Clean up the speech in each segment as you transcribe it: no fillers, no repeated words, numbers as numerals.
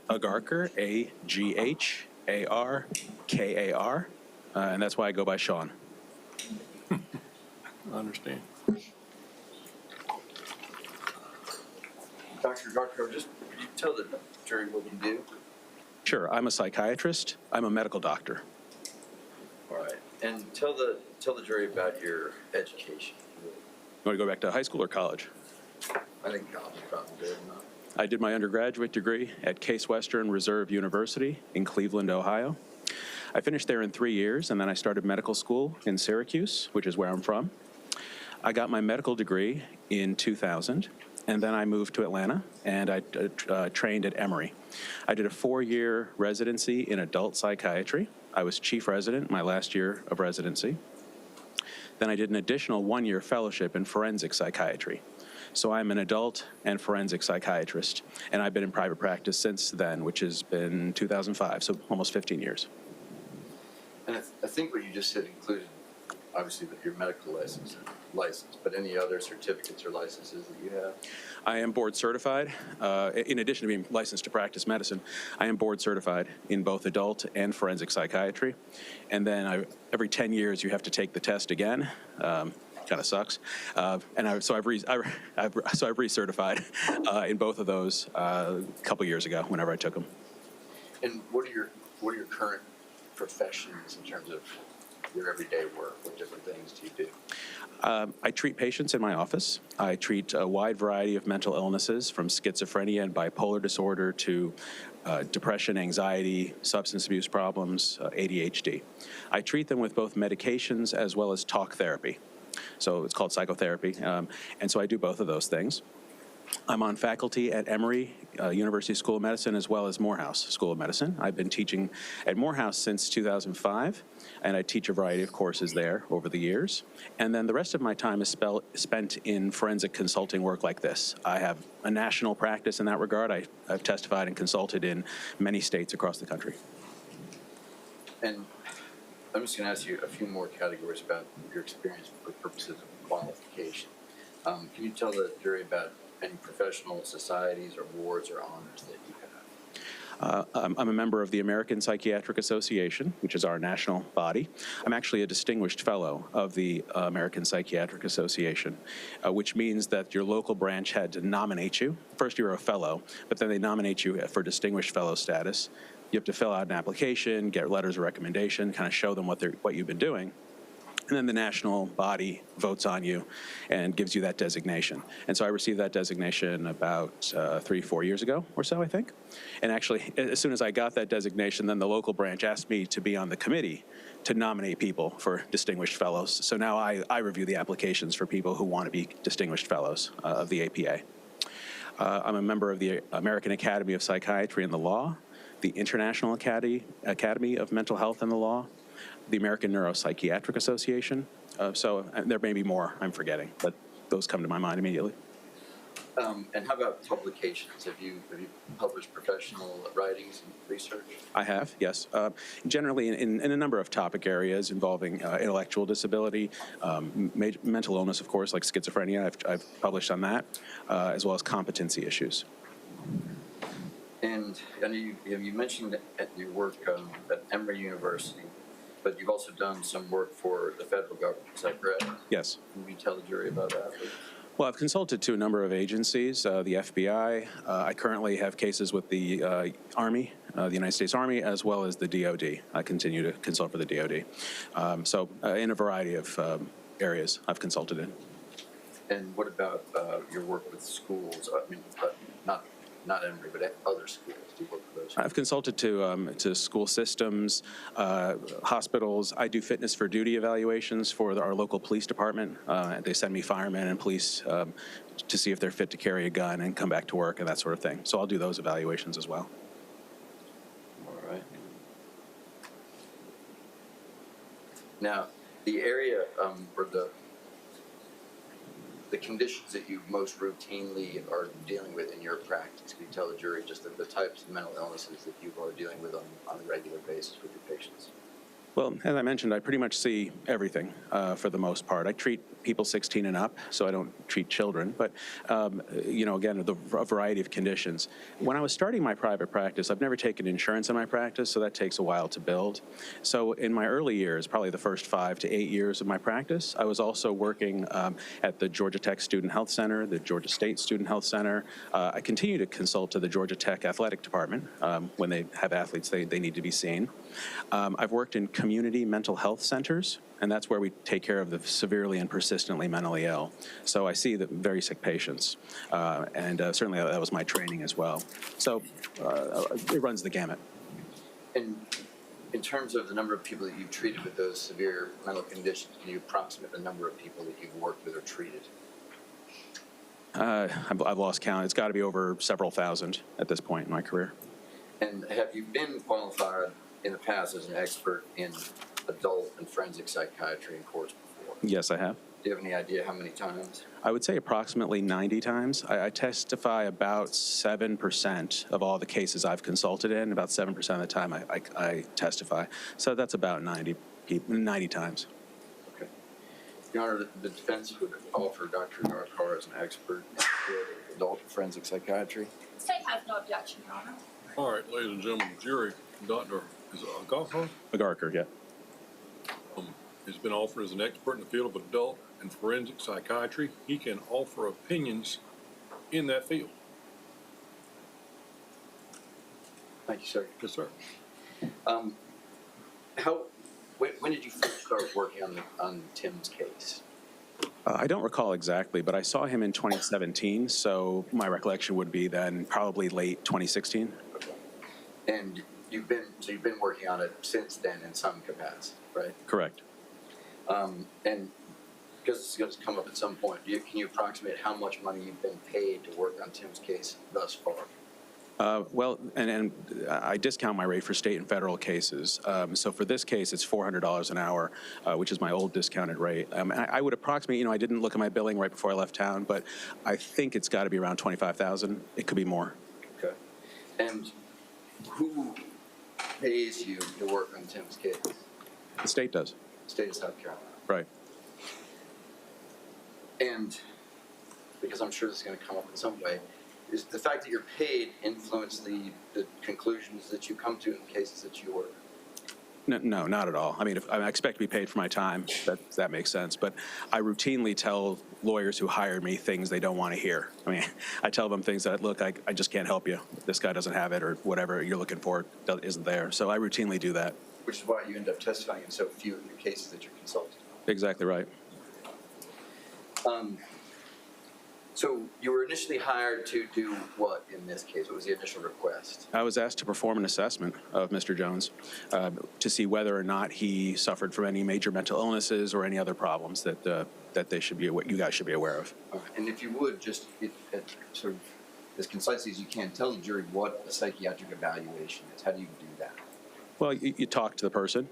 Agarkar, Agharkar, and that's why I go by Sean. I understand. Dr. Garko, just could you tell the jury what you do? Sure, I'm a psychiatrist. I'm a medical doctor. All right, and tell the jury about your education. You want to go back to high school or college? I think college is probably good enough. I did my undergraduate degree at Case Western Reserve University in Cleveland, Ohio. I finished there in 3 years, and then I started medical school in Syracuse, which is where I'm from. I got my medical degree in 2000, and then I moved to Atlanta, and I trained at Emory. I did a 4-year residency in adult psychiatry. I was chief resident my last year of residency. Then I did an additional 1-year fellowship in forensic psychiatry. So I'm an adult and forensic psychiatrist, and I've been in private practice since then, which has been 2005, so almost 15 years. And I think what you just said included, obviously, your medical license, but any other certificates or licenses that you have? I am board certified. In addition to being licensed to practice medicine, I am board certified in both adult and forensic psychiatry. And then every 10 years, you have to take the test again. Kind of sucks. So I've recertified in both of those a couple years ago, whenever I took them. And what are your current professions in terms of your everyday work? What different things do you do? I treat patients in my office. I treat a wide variety of mental illnesses, from schizophrenia and bipolar disorder to depression, anxiety, substance abuse problems, ADHD. I treat them with both medications as well as talk therapy. So it's called psychotherapy. And so I do both of those things. I'm on faculty at Emory University School of Medicine as well as Morehouse School of Medicine. I've been teaching at Morehouse since 2005, and I teach a variety of courses there over the years. And then the rest of my time is spent in forensic consulting work like this. I have a national practice in that regard. I've testified and consulted in many states across the country. And I'm just going to ask you a few more categories about your experience for purposes of qualification. Can you tell the jury about any professional societies or awards or honors that you have? I'm a member of the American Psychiatric Association, which is our national body. I'm actually a distinguished fellow of the American Psychiatric Association, which means that your local branch had to nominate you. First, you're a fellow, but then they nominate you for distinguished fellow status. You have to fill out an application, get letters of recommendation, kind of show them what you've been doing. And then the national body votes on you and gives you that designation. And so I received that designation about 3-4 years ago or so, I think. And actually, as soon as I got that designation, then the local branch asked me to be on the committee to nominate people for distinguished fellows. So now I review the applications for people who want to be distinguished fellows of the APA. I'm a member of the American Academy of Psychiatry and the Law, the International Academy of Mental Health and the Law, the American Neuropsychiatric Association. So there may be more I'm forgetting, but those come to my mind immediately. And how about publications? Have you published professional writings and research? I have, yes. Generally in a number of topic areas involving intellectual disability, mental illness, of course, like schizophrenia. I've published on that, as well as competency issues. And you mentioned at your work at Emory University, but you've also done some work for the federal government. Is that correct? Yes. Can you tell the jury about that, please? Well, I've consulted to a number of agencies, the FBI. I currently have cases with the Army, the United States Army, as well as the DOD. I continue to consult for the DOD. So in a variety of areas I've consulted in. And what about your work with schools? I mean, not Emory, but other schools. Do you work with those? I've consulted to school systems, hospitals. I do fitness for duty evaluations for our local police department. They send me firemen and police to see if they're fit to carry a gun and come back to work and that sort of thing. So I'll do those evaluations as well. All right. Now, the area where the conditions that you most routinely are dealing with in your practice, can you tell the jury just the types of mental illnesses that you are dealing with on a regular basis with your patients? Well, as I mentioned, I pretty much see everything for the most part. I treat people 16 and up, so I don't treat children, but, again, a variety of conditions. When I was starting my private practice, I've never taken insurance in my practice, so that takes a while to build. So in my early years, probably the first 5 to 8 years of my practice, I was also working at the Georgia Tech Student Health Center, the Georgia State Student Health Center. I continue to consult to the Georgia Tech Athletic Department when they have athletes they need to be seen. I've worked in community mental health centers, and that's where we take care of the severely and persistently mentally ill. So I see the very sick patients, and certainly that was my training as well. So it runs the gamut. And in terms of the number of people that you've treated with those severe mental conditions, can you approximate the number of people that you've worked with or treated? I've lost count. It's got to be over several thousand at this point in my career. And have you been qualified in the past as an expert in adult and forensic psychiatry in courts before? Yes, I have. Do you have any idea how many times? I would say approximately 90 times. I testify about 7% of all the cases I've consulted in. About 7% of the time I testify. So that's about 90 times. Okay. Your Honor, the defense would offer Dr. Garkar as an expert in the field of adult and forensic psychiatry. The state has no objection, Your Honor. All right, ladies and gentlemen, the jury, Dr. Garkar Agarkar, yeah. has been offered as an expert in the field of adult and forensic psychiatry. He can offer opinions in that field. Thank you, sir. Yes, sir. When did you first start working on Tim's case? I don't recall exactly, but I saw him in 2017, so my recollection would be then probably late 2016. Okay. And you've been working on it since then in some capacity, right? Correct. And because it's going to come up at some point, can you approximate how much money you've been paid to work on Tim's case thus far? Well, and I discount my rate for state and federal cases. So for this case, it's $400 an hour, which is my old discounted rate. I would approximate, I didn't look at my billing right before I left town, but I think it's got to be around $25,000. It could be more. Okay. And who pays you to work on Tim's case? The state does. State of South Carolina. Right. And because I'm sure this is going to come up in some way, is the fact that you're paid influence the conclusions that you come to in the cases that you work? No, not at all. I mean, I expect to be paid for my time. That makes sense. But I routinely tell lawyers who hire me things they don't want to hear. I mean, I tell them things that, look, I just can't help you. This guy doesn't have it, or whatever you're looking for isn't there. So I routinely do that. Which is why you end up testifying in so few of your cases that you're consulting. Exactly right. So you were initially hired to do what in this case? What was the initial request? I was asked to perform an assessment of Mr. Jones to see whether or not he suffered from any major mental illnesses or any other problems that they should be you guys should be aware of. And if you would, just sort of as concisely as you can, tell the jury what a psychiatric evaluation is. How do you do that? Well, you talk to the person.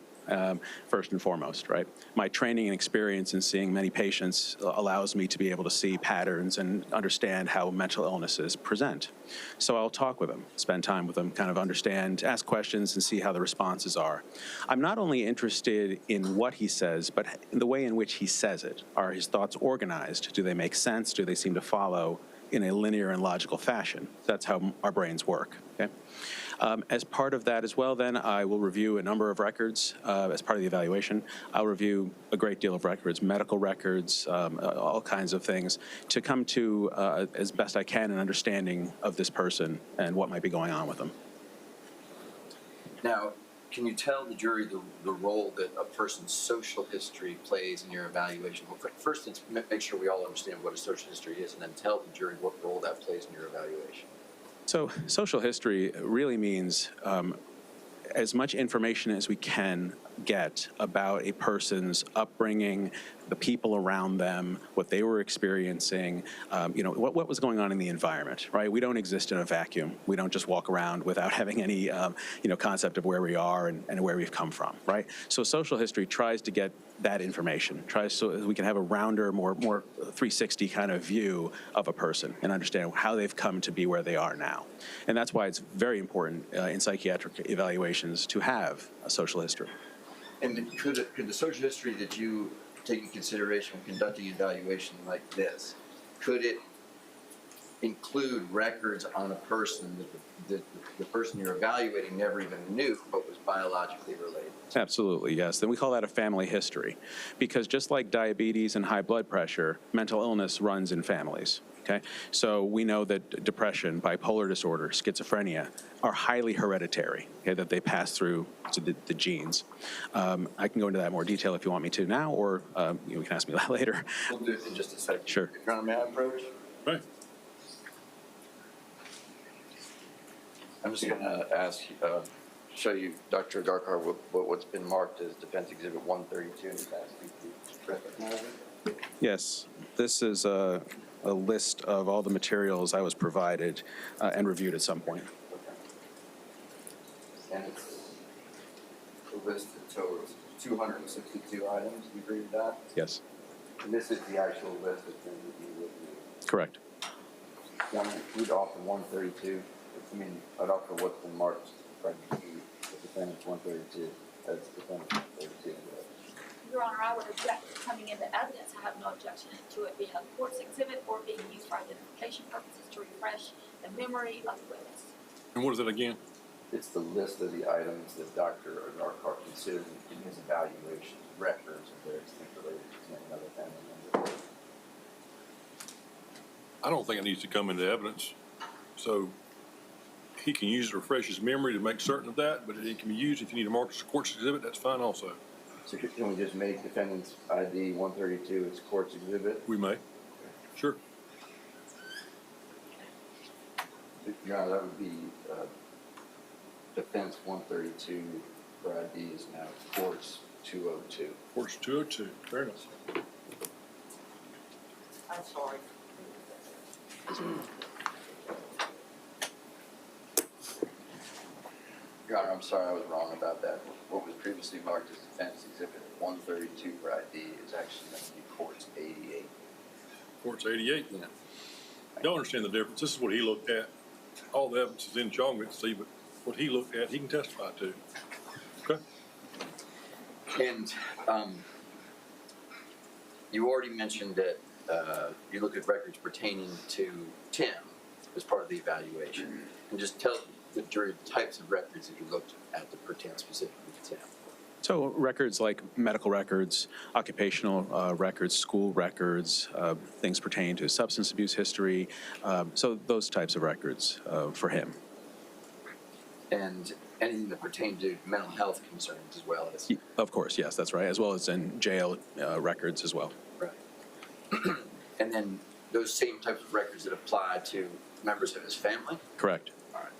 First and foremost, right? My training and experience in seeing many patients allows me to be able to see patterns and understand how mental illnesses present. So I'll talk with them, spend time with them, kind of understand, ask questions, and see how the responses are. I'm not only interested in what he says, but in the way in which he says it. Are his thoughts organized? Do they make sense? Do they seem to follow in a linear and logical fashion? That's how our brains work, okay? As part of that as well, then, I will review a number of records as part of the evaluation. I'll review a great deal of records, medical records, all kinds of things, to come to, as best I can, an understanding of this person and what might be going on with them. Now, can you tell the jury the role that a person's social history plays in your evaluation? Well, first, let's make sure we all understand what a social history is, and then tell the jury what role that plays in your evaluation. So social history really means as much information as we can get about a person's upbringing, the people around them, what they were experiencing, what was going on in the environment, right? We don't exist in a vacuum. We don't just walk around without having any, concept of where we are and where we've come from, right? So social history tries to get that information, tries so we can have a rounder, more 360 kind of view of a person and understand how they've come to be where they are now. And that's why it's very important in psychiatric evaluations to have a social history. And could the social history that you take into consideration when conducting an evaluation like this, could it include records on a person that the person you're evaluating never even knew but was biologically related? Absolutely, yes. Then we call that a family history, because just like diabetes and high blood pressure, mental illness runs in families. Okay, so we know that depression, bipolar disorder, schizophrenia are highly hereditary. Okay, that they pass through to the genes. I can go into that in more detail if you want me to now, or you can ask me that later. We'll do it in just a second. Sure. Your Honor, may I approach? Right. I'm just going to ask, show you, Dr. Darkar, what's been marked as Defense Exhibit 132 in the past. Recognize it? Yes, this is a list of all the materials I was provided and reviewed at some point. And it's a list that totals 262 items. You agree with that? Yes, And this is the actual list that's been reviewed with you. correct. Yeah, I'm going to read off the 132. I'd offer what's been marked right here, the defendant's 132. That's defendant's 132. Your Honor, I would object to coming into evidence. I have no objection to it being a court's exhibit or being used for identification purposes to refresh the memory of the witness. And what is it again? It's the list of the items that Dr. Darkar considered in his evaluation, records of their extent related to another family member. I don't think it needs to come into evidence. So he can use it to refresh his memory to make certain of that, but it can be used if you need to mark it as a court's exhibit, that's fine also. So can we just make defendant's ID 132 its court's exhibit? We may. Sure. Your Honor, that would be defense 132 for ID is now court's 202. Court's 202. Fair enough. I'm sorry. Your Honor, I'm sorry I was wrong about that. What was previously marked as defense exhibit 132 for ID is actually going to be court's 88. Court's 88 then. Y'all understand the difference? This is what he looked at. All the evidence is in Chong to see, but what he looked at, he can testify to. Okay? And you already mentioned that you look at records pertaining to Tim as part of the evaluation. And just tell the jury the types of records that you looked at that pertain specifically to Tim. So records like medical records, occupational records, school records, things pertaining to substance abuse history, so those types of records for him. And anything that pertained to mental health concerns as well as. Of course, yes, that's right, as well as in jail records as well. Right. And then those same types of records that apply to members of his family? Correct. All right.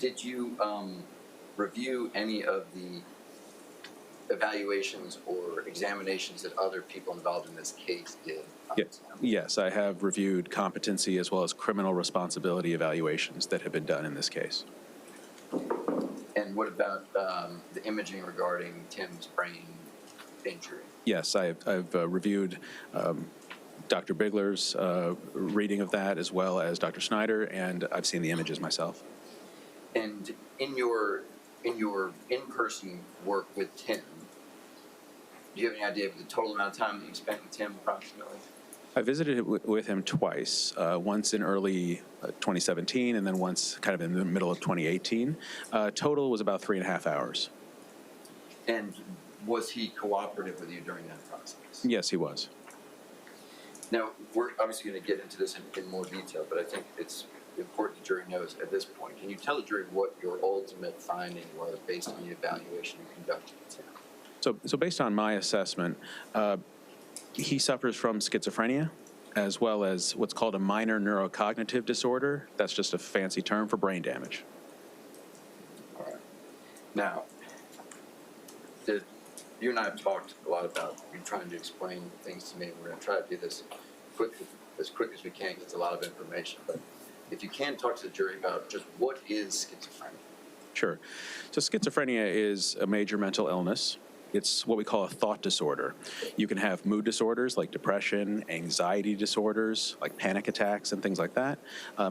Did you review any of the evaluations or examinations that other people involved in this case did? Yes, I have reviewed competency as well as criminal responsibility evaluations that have been done in this case. And what about the imaging regarding Tim's brain injury? Yes, I've reviewed Dr. Bigler's reading of that as well as Dr. Snyder, and I've seen the images myself. And in your in-person work with Tim, do you have any idea of the total amount of time that you spent with Tim approximately? I visited with him twice, once in early 2017 and then once kind of in the middle of 2018. Total was about 3.5 hours. And was he cooperative with you during that process? Yes, he was. Now, we're obviously going to get into this in more detail, but I think it's important the jury knows at this point. Can you tell the jury what your ultimate finding was based on the evaluation you conducted with Tim? So based on my assessment, he suffers from schizophrenia as well as what's called a minor neurocognitive disorder. That's just a fancy term for brain damage. All right. Now, you and I have talked a lot about you trying to explain things to me. We're going to try to do this as quick as we can because it's a lot of information. But if you can talk to the jury about just what is schizophrenia. Sure. So schizophrenia is a major mental illness. It's what we call a thought disorder. You can have mood disorders like depression, anxiety disorders like panic attacks and things like that.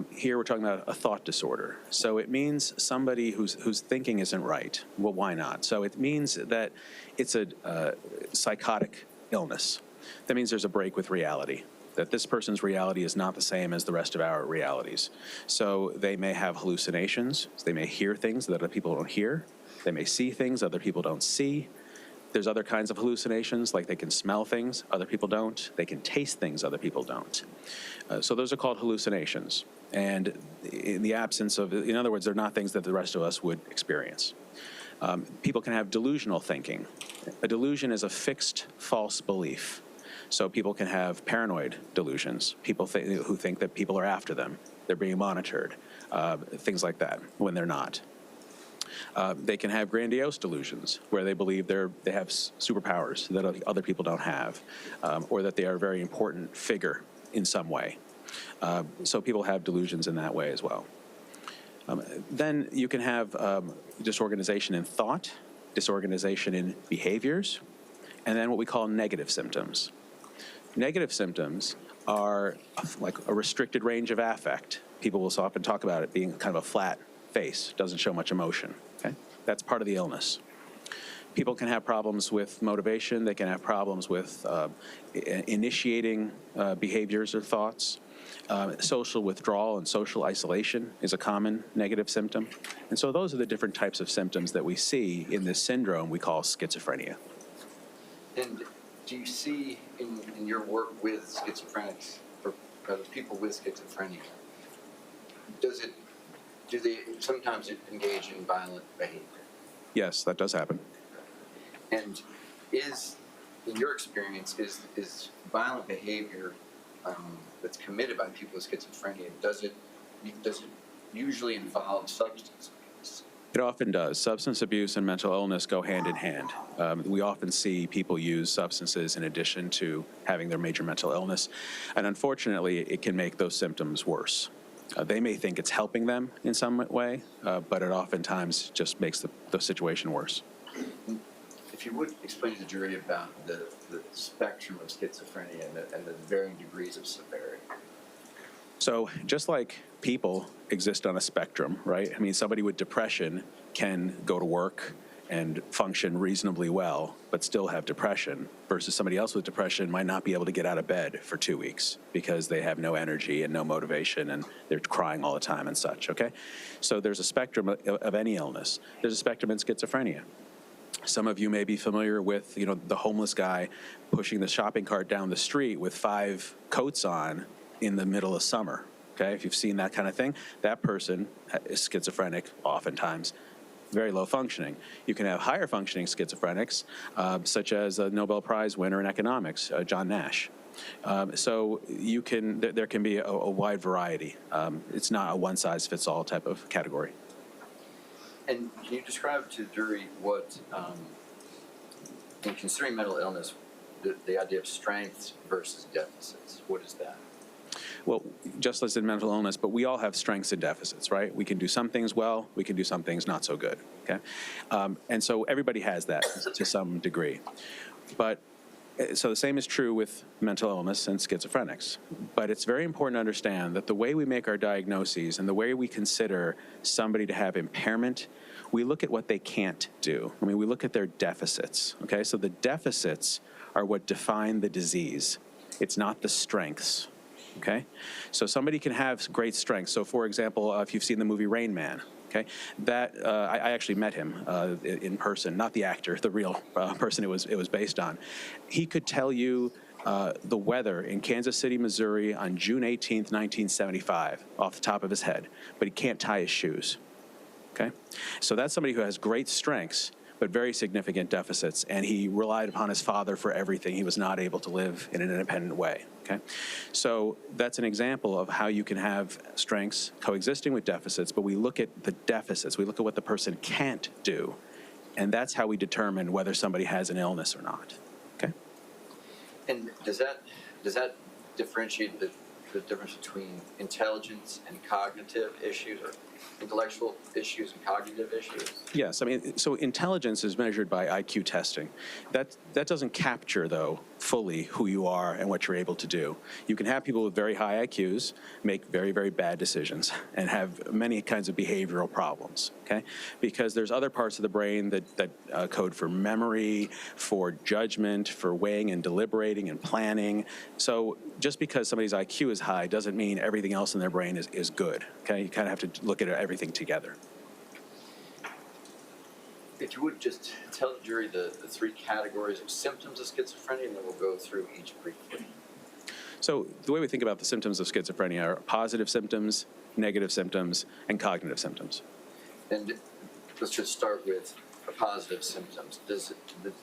Here we're talking about a thought disorder. So it means somebody whose thinking isn't right. Well, why not? So it means that it's a psychotic illness. That means there's a break with reality, that this person's reality is not the same as the rest of our realities. So they may have hallucinations. They may hear things that other people don't hear. They may see things other people don't see. There's other kinds of hallucinations, like they can smell things other people don't. They can taste things other people don't. So those are called hallucinations. And in the absence of, in other words, they're not things that the rest of us would experience. People can have delusional thinking. A delusion is a fixed false belief. So people can have paranoid delusions, people who think that people are after them, they're being monitored, things like that, when they're not. They can have grandiose delusions, where they believe they have superpowers that other people don't have, or that they are a very important figure in some way. So people have delusions in that way as well. Then you can have disorganization in thought, disorganization in behaviors, and then what we call negative symptoms. Negative symptoms are like a restricted range of affect. People will often talk about it being kind of a flat face, doesn't show much emotion. Okay? That's part of the illness. People can have problems with motivation. They can have problems with initiating behaviors or thoughts. Social withdrawal and social isolation is a common negative symptom. And so those are the different types of symptoms that we see in this syndrome we call schizophrenia. And do you see in your work with schizophrenics, or people with schizophrenia, do they sometimes engage in violent behavior? Yes, that does happen. And in your experience, is violent behavior that's committed by people with schizophrenia, does it usually involve substance abuse? It often does. Substance abuse and mental illness go hand in hand. We often see people use substances in addition to having their major mental illness, and unfortunately, it can make those symptoms worse. They may think it's helping them in some way, but it oftentimes just makes the situation worse. If you would explain to the jury about the spectrum of schizophrenia and the varying degrees of severity. So just like people exist on a spectrum, right? I mean, somebody with depression can go to work and function reasonably well, but still have depression, versus somebody else with depression might not be able to get out of bed for 2 weeks because they have no energy and no motivation and they're crying all the time and such, okay? So there's a spectrum of any illness. There's a spectrum in schizophrenia. Some of you may be familiar with, the homeless guy pushing the shopping cart down the street with 5 coats on in the middle of summer, okay? If you've seen that kind of thing, that person is schizophrenic oftentimes. Very low functioning. You can have higher functioning schizophrenics, such as a Nobel Prize winner in economics, John Nash. So there can be a wide variety. It's not a one-size-fits-all type of category. And can you describe to the jury what, in considering mental illness, the idea of strengths versus deficits? What is that? Well, just as in mental illness, but we all have strengths and deficits, right? We can do some things well, we can do some things not so good, okay? And so everybody has that to some degree. But so the same is true with mental illness and schizophrenics. But it's very important to understand that the way we make our diagnoses and the way we consider somebody to have impairment, we look at what they can't do. I mean, we look at their deficits, okay? So the deficits are what define the disease. It's not the strengths. Okay, so somebody can have great strengths. So, for example, if you've seen the movie Rain Man, okay, that I actually met him in person, not the actor, the real person it was based on. He could tell you the weather in Kansas City, Missouri, on June 18th, 1975, off the top of his head, but he can't tie his shoes. Okay, so that's somebody who has great strengths, but very significant deficits, and he relied upon his father for everything. He was not able to live in an independent way, okay? So that's an example of how you can have strengths coexisting with deficits, but we look at the deficits, we look at what the person can't do, and that's how we determine whether somebody has an illness or not, okay? And does that differentiate the difference between intelligence and cognitive issues, or intellectual issues and cognitive issues? Yes, I mean, so intelligence is measured by IQ testing. That doesn't capture, though, fully who you are and what you're able to do. You can have people with very high IQs make very, very bad decisions and have many kinds of behavioral problems, okay? Because there's other parts of the brain that code for memory, for judgment, for weighing and deliberating and planning. So just because somebody's IQ is high doesn't mean everything else in their brain is good, okay? You kind of have to look at everything together. If you would just tell the jury the three categories of symptoms of schizophrenia, and then we'll go through each briefly. So the way we think about the symptoms of schizophrenia are positive symptoms, negative symptoms, and cognitive symptoms. And let's just start with the positive symptoms. It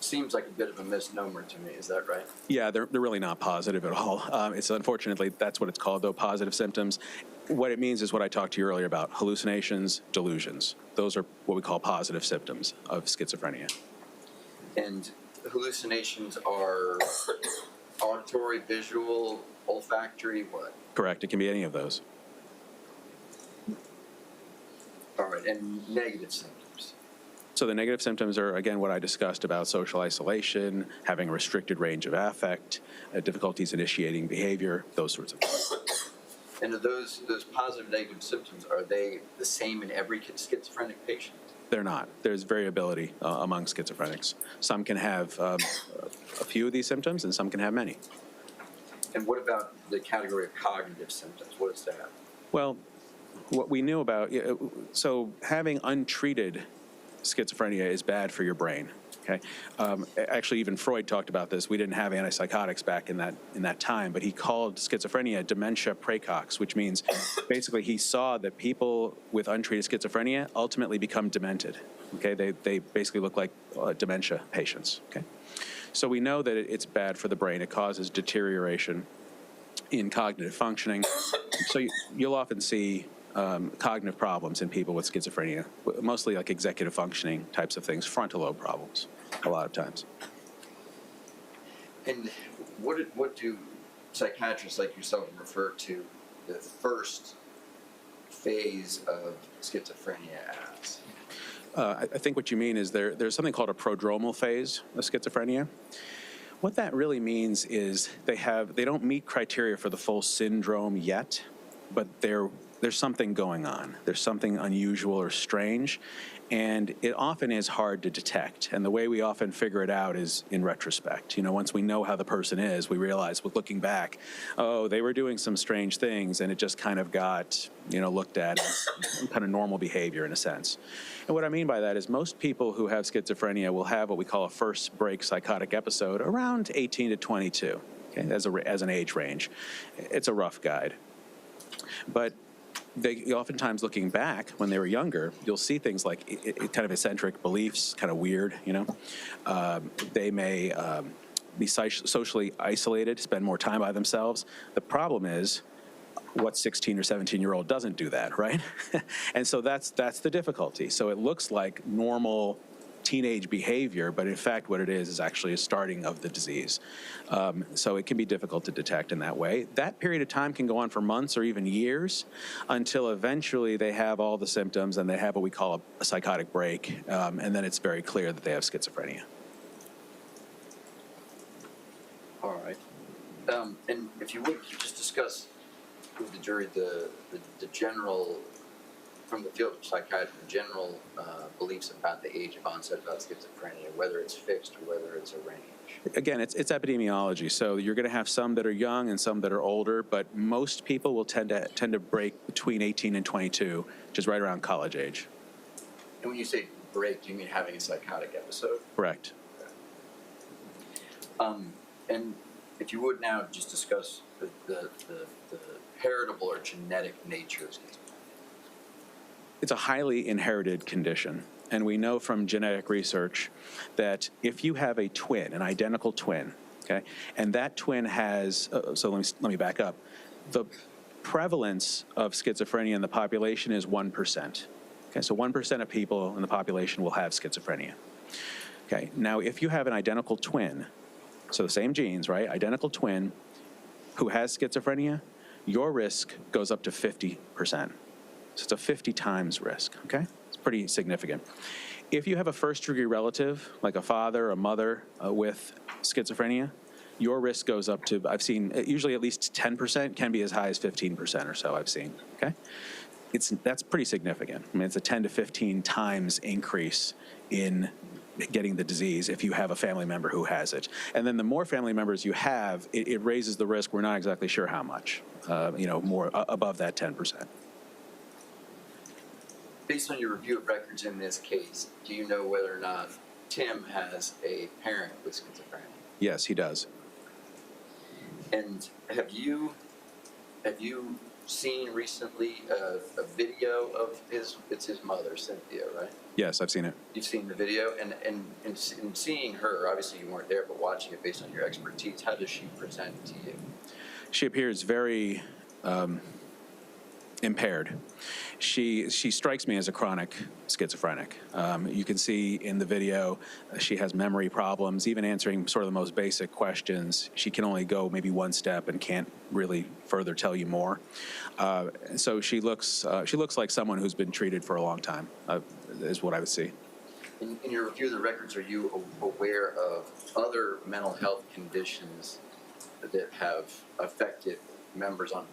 seems like a bit of a misnomer to me, is that right? Yeah, they're really not positive at all. It's unfortunately, that's what it's called, though, positive symptoms. What it means is what I talked to you earlier about, hallucinations, delusions. Those are what we call positive symptoms of schizophrenia. And hallucinations are auditory, visual, olfactory, what? Correct, it can be any of those. All right, and negative symptoms. So the negative symptoms are, again, what I discussed about social isolation, having a restricted range of affect, difficulties initiating behavior, those sorts of things. And are those positive, negative symptoms, are they the same in every schizophrenic patient? They're not. There's variability among schizophrenics. Some can have a few of these symptoms, and some can have many. And what about the category of cognitive symptoms? What is that? Well, what we knew about, so having untreated schizophrenia is bad for your brain. Okay, actually, even Freud talked about this. We didn't have antipsychotics back in that time, but he called schizophrenia dementia praecox, which means basically he saw that people with untreated schizophrenia ultimately become demented. Okay, they basically look like dementia patients. Okay, so we know that it's bad for the brain. It causes deterioration in cognitive functioning. So you'll often see cognitive problems in people with schizophrenia, mostly like executive functioning types of things, frontal lobe problems, a lot of times. And what do psychiatrists like yourself refer to the first phase of schizophrenia as? I think what you mean is there's something called a prodromal phase of schizophrenia. What that really means is they don't meet criteria for the full syndrome yet, but there's something going on. There's something unusual or strange, and it often is hard to detect. And the way we often figure it out is in retrospect. Once we know how the person is, we realize, with looking back, oh, they were doing some strange things, and it just kind of got, looked at as kind of normal behavior in a sense. And what I mean by that is most people who have schizophrenia will have what we call a first break psychotic episode around 18 to 22, okay, as an age range. It's a rough guide. But they oftentimes, looking back when they were younger, you'll see things like kind of eccentric beliefs, kind of weird, They may be socially isolated, spend more time by themselves. The problem is, what 16 or 17-year-old doesn't do that, right? And so that's the difficulty. So it looks like normal teenage behavior, but in fact what it is actually a starting of the disease. So it can be difficult to detect in that way. That period of time can go on for months or even years until eventually they have all the symptoms and they have what we call a psychotic break, and then it's very clear that they have schizophrenia. All right. And if you would, just discuss with the jury the general, from the field of psychiatry, the general beliefs about the age of onset of schizophrenia, whether it's fixed or whether it's a range. Again, it's epidemiology. So you're going to have some that are young and some that are older, but most people will tend to break between 18 and 22, which is right around college age. And when you say break, do you mean having a psychotic episode? Correct. Okay. And if you would now just discuss the heritable or genetic nature of schizophrenia. It's a highly inherited condition, and we know from genetic research that if you have a twin, an identical twin, okay, and that twin has, so let me back up, the prevalence of schizophrenia in the population is 1%. Okay, so 1% of people in the population will have schizophrenia. Okay, now if you have an identical twin, so the same genes, right, identical twin, who has schizophrenia, your risk goes up to 50%. So it's a 50 times risk, okay? It's pretty significant. If you have a first-degree relative, like a father, a mother with schizophrenia, your risk goes up to, I've seen, usually at least 10%, can be as high as 15% or so I've seen, okay? That's pretty significant. I mean, it's a 10 to 15 times increase in getting the disease if you have a family member who has it. And then the more family members you have, it raises the risk. We're not exactly sure how much, more above that 10%. Based on your review of records in this case, do you know whether or not Tim has a parent with schizophrenia? Yes, he does. And have you seen recently a video of it's his mother, Cynthia, right? Yes, I've seen it. You've seen the video, and in seeing her, obviously you weren't there, but watching it based on your expertise, how does she present to you? She appears very impaired. She strikes me as a chronic schizophrenic. You can see in the video she has memory problems, even answering sort of the most basic questions. She can only go maybe one step and can't really further tell you more. So she looks like someone who's been treated for a long time, is what I would see. In your review of the records, are you aware of other mental health conditions that have affected members on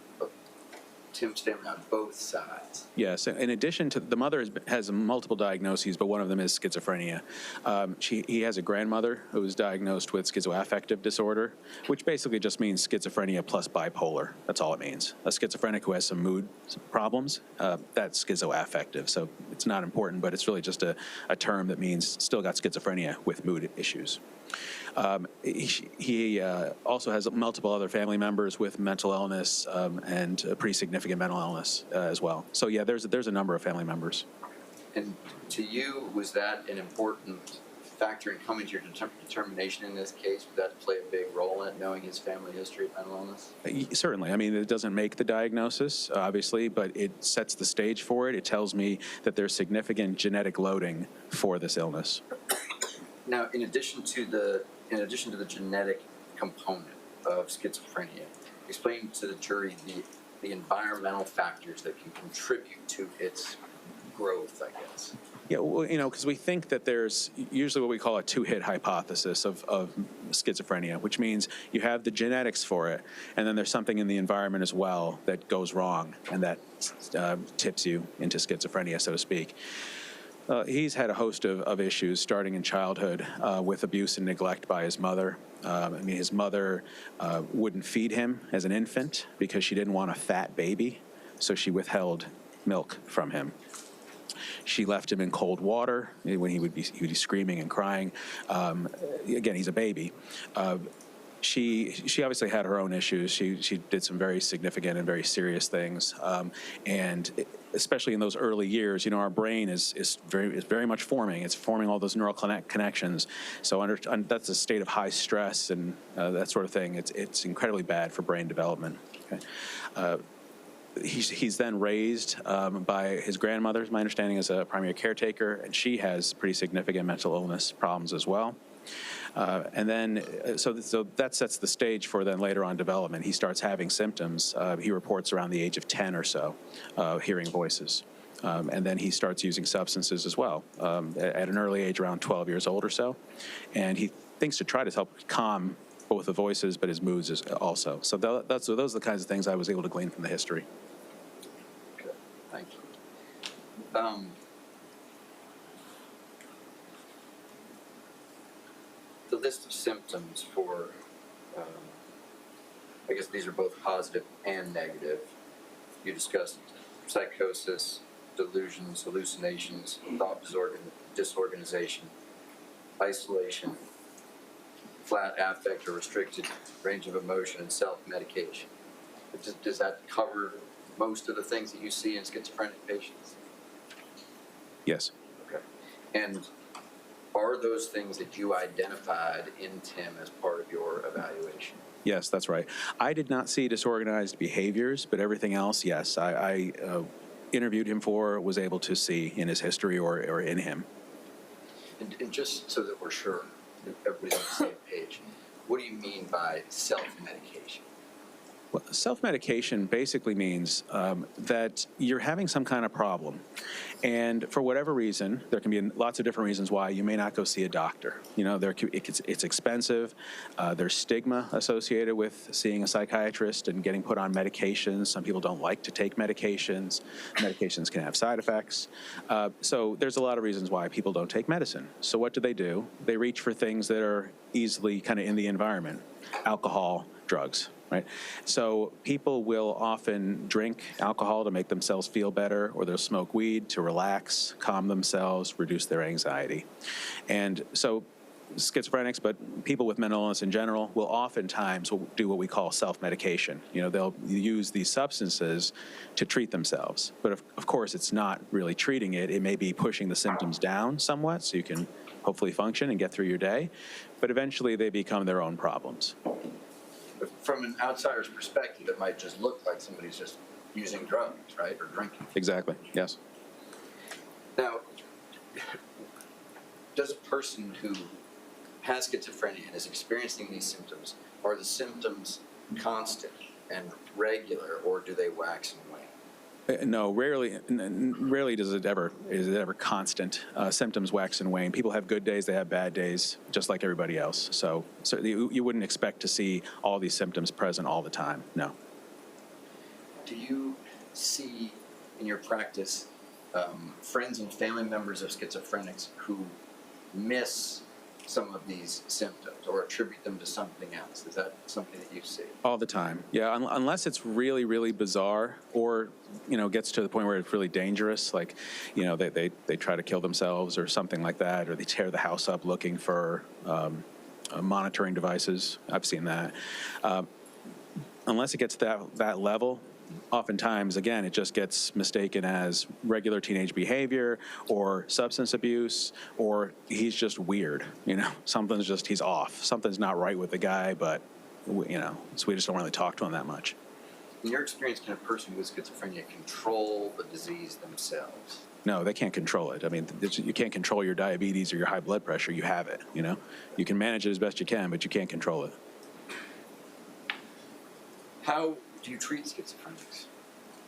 Tim's family on both sides? Yes. In addition to, the mother has multiple diagnoses, but one of them is schizophrenia. He has a grandmother who was diagnosed with schizoaffective disorder, which basically just means schizophrenia plus bipolar. That's all it means. A schizophrenic who has some mood problems, that's schizoaffective. So it's not important, but it's really just a term that means still got schizophrenia with mood issues. He also has multiple other family members with mental illness and a pretty significant mental illness as well. So yeah, there's a number of family members. And to you, was that an important factor in coming to your determination in this case? Would that play a big role in it, knowing his family history of mental illness? Certainly. I mean, it doesn't make the diagnosis, obviously, but it sets the stage for it. It tells me that there's significant genetic loading for this illness. Now, in addition to the genetic component of schizophrenia, explain to the jury the environmental factors that can contribute to its growth, I guess. Yeah, well, because we think that there's usually what we call a two-hit hypothesis of schizophrenia, which means you have the genetics for it, and then there's something in the environment as well that goes wrong, and that tips you into schizophrenia, so to speak. He's had a host of issues starting in childhood with abuse and neglect by his mother. His mother wouldn't feed him as an infant because she didn't want a fat baby, so she withheld milk from him. She left him in cold water when he would be screaming and crying. Again, he's a baby. She obviously had her own issues. She did some very significant and very serious things, and especially in those early years, our brain is very much forming. It's forming all those neural connections. So that's a state of high stress and that sort of thing. It's incredibly bad for brain development. Okay. He's then raised by his grandmother, my understanding, as a primary caretaker, and she has pretty significant mental illness problems as well. And then, so that sets the stage for then later on development. He starts having symptoms. He reports around the age of 10 or so, hearing voices. And then he starts using substances as well at an early age, around 12 years old or so. And he thinks to try to help calm both the voices, but his moods also. So those are the kinds of things I was able to glean from the history. Okay, thank you. The list of symptoms for, I guess these are both positive and negative. You discussed psychosis, delusions, hallucinations, thought disorganization, isolation, flat affect or restricted range of emotion, and self-medication. Does that cover most of the things that you see in schizophrenic patients? Yes. Okay. And are those things that you identified in Tim as part of your evaluation? Yes, that's right. I did not see disorganized behaviors, but everything else, yes. I interviewed him was able to see in his history or in him. And just so that we're sure that everybody's on the same page, what do you mean by self-medication? Well, self-medication basically means that you're having some kind of problem, and for whatever reason, there can be lots of different reasons why you may not go see a doctor. You know, it's expensive. There's stigma associated with seeing a psychiatrist and getting put on medications. Some people don't like to take medications. Medications can have side effects. So there's a lot of reasons why people don't take medicine. So what do? They reach for things that are easily kind of in the environment: alcohol, drugs. Right? So people will often drink alcohol to make themselves feel better, or they'll smoke weed to relax, calm themselves, reduce their anxiety. And so schizophrenics, but people with mental illness in general, will oftentimes do what we call self-medication. You know, they'll use these substances to treat themselves. But of course, it's not really treating it. It may be pushing the symptoms down somewhat so you can hopefully function and get through your day. But eventually, they become their own problems. From an outsider's perspective, it might just look like somebody's just using drugs, right, or drinking. Exactly, yes. Now, does a person who has schizophrenia and is experiencing these symptoms, are the symptoms constant and regular, or do they wax and wane? No, rarely is it ever constant. Symptoms wax and wane. People have good days, they have bad days, just like everybody else. So you wouldn't expect to see all these symptoms present all the time, no. Do you see in your practice friends and family members of schizophrenics who miss some of these symptoms or attribute them to something else? Is that something that you see? All the time, yeah, unless it's really, really bizarre, or, you know, gets to the point where it's really dangerous, like, you know, they try to kill themselves or something like that, or they tear the house up looking for monitoring devices. I've seen that. Unless it gets to that level, oftentimes, again, it just gets mistaken as regular teenage behavior or substance abuse, or he's just weird, you know, he's off. Something's not right with the guy, but, you know, so we just don't really talk to him that much. In your experience, can a person with schizophrenia control the disease themselves? No, they can't control it. I mean, you can't control your diabetes or your high blood pressure. You have it, you know. You can manage it as best you can, but you can't control it. How do you treat schizophrenics?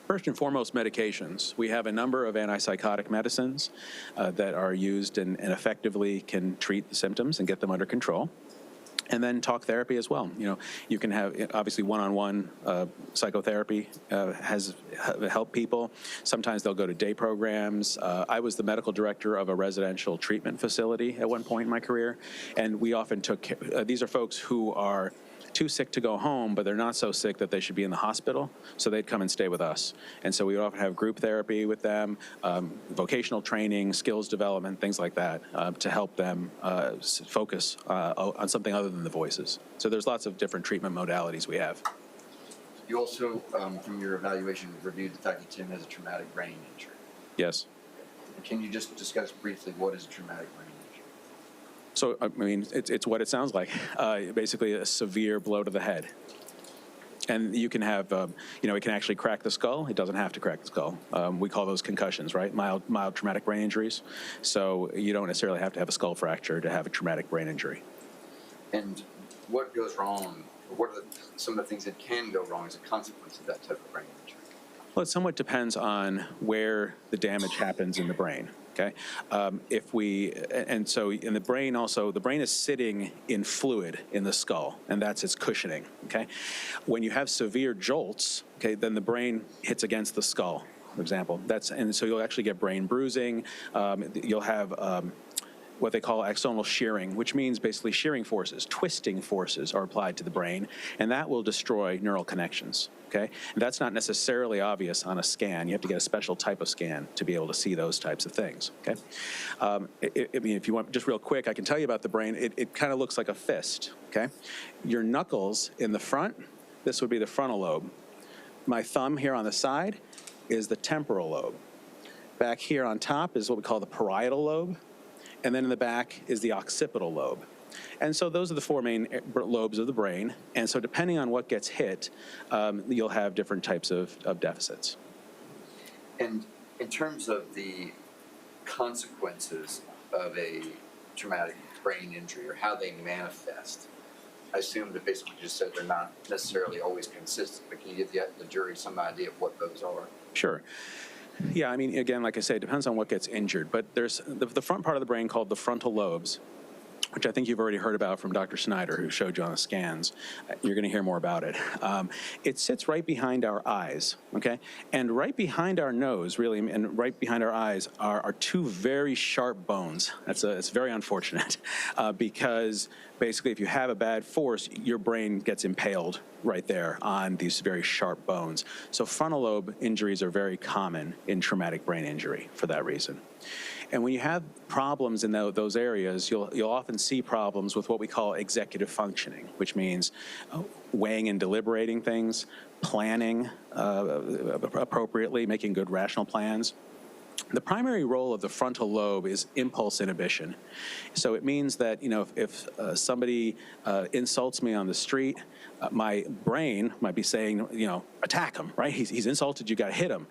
First and foremost, medications. We have a number of antipsychotic medicines that are used and effectively can treat the symptoms and get them under control. And then talk therapy as well. You know, you can have, obviously, one-on-one psychotherapy has helped people. Sometimes they'll go to day programs. I was the medical director of a residential treatment facility at one point in my career, and we often took these are folks who are too sick to go home, but they're not so sick that they should be in the hospital, so they'd come and stay with us. And so we would often have group therapy with them, vocational training, skills development, things like that, to help them focus on something other than the voices. So there's lots of different treatment modalities we have. You also, from your evaluation, reviewed the fact that Tim has a traumatic brain injury. Yes. Can you just discuss briefly what is a traumatic brain injury? So, I mean, it's what it sounds like. Basically, a severe blow to the head. And you can have, you know, it can actually crack the skull. It doesn't have to crack the skull. We call those concussions, right? Mild traumatic brain injuries. So you don't necessarily have to have a skull fracture to have a traumatic brain injury. And what goes wrong? What are some of the things that can go wrong as a consequence of that type of brain injury? Well, it somewhat depends on where the damage happens in the brain. Okay, so in the brain also, the brain is sitting in fluid in the skull, and that's its cushioning. Okay, when you have severe jolts, okay, then the brain hits against the skull, for example. And so you'll actually get brain bruising. You'll have what they call axonal shearing, which means basically shearing forces, twisting forces are applied to the brain, and that will destroy neural connections, okay? And that's not necessarily obvious on a scan. You have to get a special type of scan to be able to see those types of things, okay? I mean, if you want, just real quick, I can tell you about the brain. It kind of looks like a fist, okay? Your knuckles in the front, this would be the frontal lobe. My thumb here on the side is the temporal lobe. Back here on top is what we call the parietal lobe. And then in the back is the occipital lobe. And so those are the four main lobes of the brain. And so depending on what gets hit, you'll have different types of deficits. And in terms of the consequences of a traumatic brain injury or how they manifest, I assume that basically you just said they're not necessarily always consistent, but can you give the jury some idea of what those are? Sure. Yeah, I mean, again, like I say, it depends on what gets injured, but there's the front part of the brain called the frontal lobes, which I think you've already heard about from Dr. Snyder, who showed you on the scans. You're going to hear more about it. It sits right behind our eyes, okay? And right behind our nose, really, and right behind our eyes are two very sharp bones. It's very unfortunate because basically if you have a bad force, your brain gets impaled right there on these very sharp bones. So frontal lobe injuries are very common in traumatic brain injury for that reason. And when you have problems in those areas, you'll often see problems with what we call executive functioning, which means weighing and deliberating things, planning appropriately, making good rational plans. The primary role of the frontal lobe is impulse inhibition. So it means that, if somebody insults me on the street, my brain might be saying, attack him, right? He's insulted, you got to hit him.